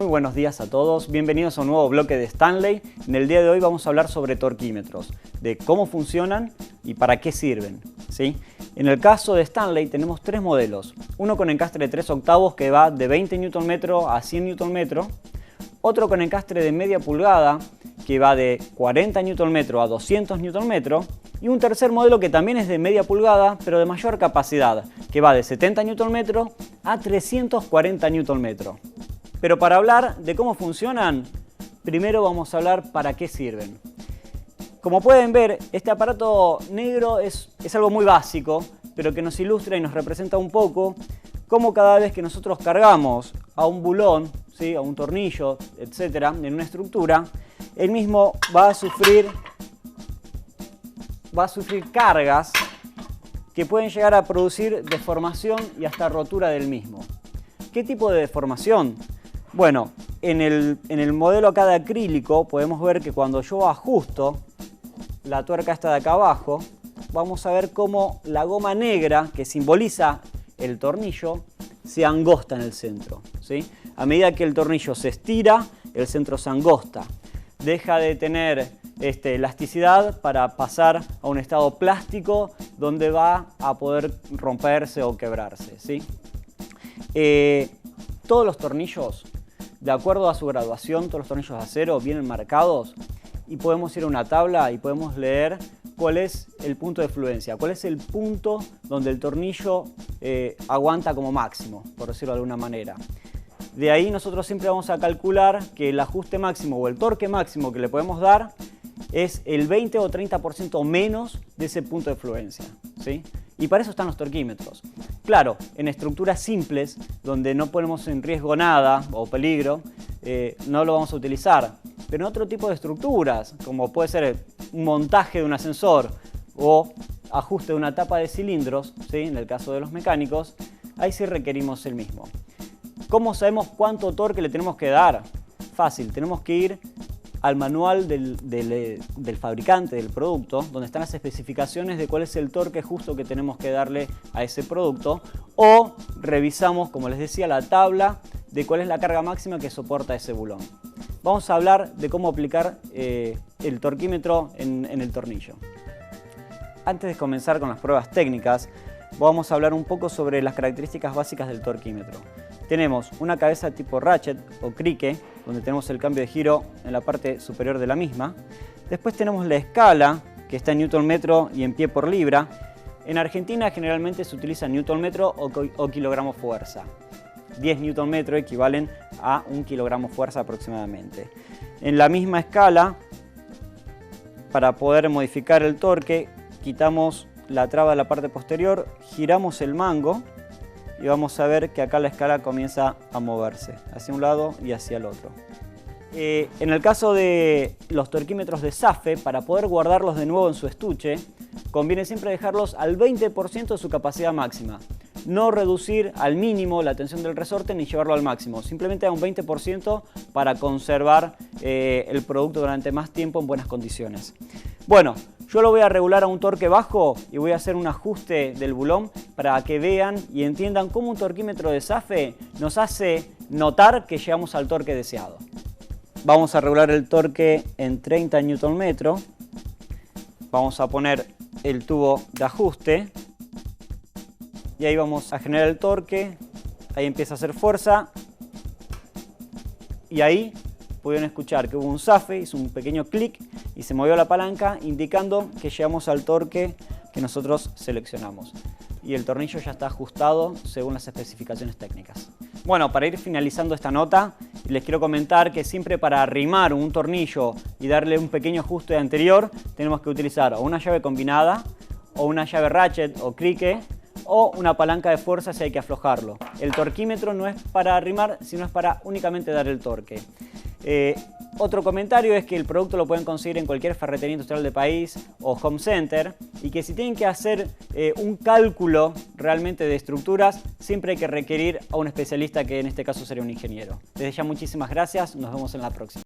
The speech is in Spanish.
Muy buenos días a todos, bienvenidos a un nuevo bloque de Stanley. En el día de hoy vamos a hablar sobre torquímetros, de cómo funcionan y para qué sirven, ¿sí? En el caso de Stanley tenemos tres modelos, uno con encastre de 3/8 que va de 20 Nm a 100 Nm, otro con encastre de media pulgada que va de 40 Nm a 200 Nm y un tercer modelo que también es de media pulgada pero de mayor capacidad que va de 70 Nm a 340 Nm. Pero para hablar de cómo funcionan, primero vamos a hablar para qué sirven. Como pueden ver, este aparato negro es algo muy básico, pero que nos ilustra y nos representa un poco cómo cada vez que nosotros cargamos a un bulón, ¿sí?, a un tornillo, etcétera, en una estructura, el mismo va a sufrir cargas que pueden llegar a producir deformación y hasta rotura del mismo. ¿Qué tipo de deformación? Bueno, en el modelo acá de acrílico podemos ver que cuando yo ajusto la tuerca esta de acá abajo, vamos a ver cómo la goma negra que simboliza el tornillo se angosta en el centro, ¿sí? A medida que el tornillo se estira, el centro se angosta. Deja de tener elasticidad para pasar a un estado plástico donde va a poder romperse o quebrarse, ¿sí? Todos los tornillos, de acuerdo a su graduación, todos los tornillos de acero vienen marcados y podemos ir a una tabla y podemos leer cuál es el punto de fluencia, cuál es el punto donde el tornillo aguanta como máximo, por decirlo de alguna manera. De ahí nosotros siempre vamos a calcular que el ajuste máximo o el torque máximo que le podemos dar es el 20 o 30% menos de ese punto de fluencia, ¿sí? Y para eso están los torquímetros. Claro, en estructuras simples, donde no ponemos en riesgo nada o peligro, no lo vamos a utilizar. Pero en otro tipo de estructuras, como puede ser un montaje de un ascensor o ajuste de una tapa de cilindros, ¿sí?, en el caso de los mecánicos, ahí sí requerimos el mismo. ¿Cómo sabemos cuánto torque le tenemos que dar? Fácil, tenemos que ir al manual del fabricante del producto, donde están las especificaciones de cuál es el torque justo que tenemos que darle a ese producto, o revisamos, como les decía, la tabla de cuál es la carga máxima que soporta ese bulón. Vamos a hablar de cómo aplicar el torquímetro en el tornillo. Antes de comenzar con las pruebas técnicas, vamos a hablar un poco sobre las características básicas del torquímetro. Tenemos una cabeza tipo ratchet o crique, donde tenemos el cambio de giro en la parte superior de la misma. Después tenemos la escala, que está en newton metro y en pie por libra. En Argentina generalmente se utiliza newton metro o kilogramo fuerza. 10 newton metro equivalen a 1 kilogramo fuerza aproximadamente. En la misma escala, para poder modificar el torque, quitamos la traba de la parte posterior, giramos el mango y vamos a ver que acá la escala comienza a moverse hacia un lado y hacia el otro. En el caso de los torquímetros de SAFE, para poder guardarlos de nuevo en su estuche, conviene siempre dejarlos al 20% de su capacidad máxima. No reducir al mínimo la tensión del resorte ni llevarlo al máximo, simplemente a un 20% para conservar el producto durante más tiempo en buenas condiciones. Bueno, yo lo voy a regular a un torque bajo y voy a hacer un ajuste del bulón para que vean y entiendan cómo un torquímetro de SAFE nos hace notar que llegamos al torque deseado. Vamos a regular el torque en 30 Nm. Vamos a poner el tubo de ajuste y ahí vamos a generar el torque. Ahí empieza a hacer fuerza y ahí pudieron escuchar que hubo un SAFE, hizo un pequeño clic y se movió la palanca indicando que llegamos al torque que nosotros seleccionamos. Y el tornillo ya está ajustado según las especificaciones técnicas. Bueno, para ir finalizando esta nota, les quiero comentar que siempre para arrimar un tornillo y darle un pequeño ajuste anterior, tenemos que utilizar o una llave combinada, o una llave ratchet o crique, o una palanca de fuerza si hay que aflojarlo. El torquímetro no es para arrimar, sino es para únicamente dar el torque. Otro comentario es que el producto lo pueden conseguir en cualquier ferretería industrial del país o home center, y que si tienen que hacer un cálculo realmente de estructuras, siempre hay que requerir a un especialista, que en este caso sería un ingeniero. Desde ya muchísimas gracias, nos vemos en la próxima.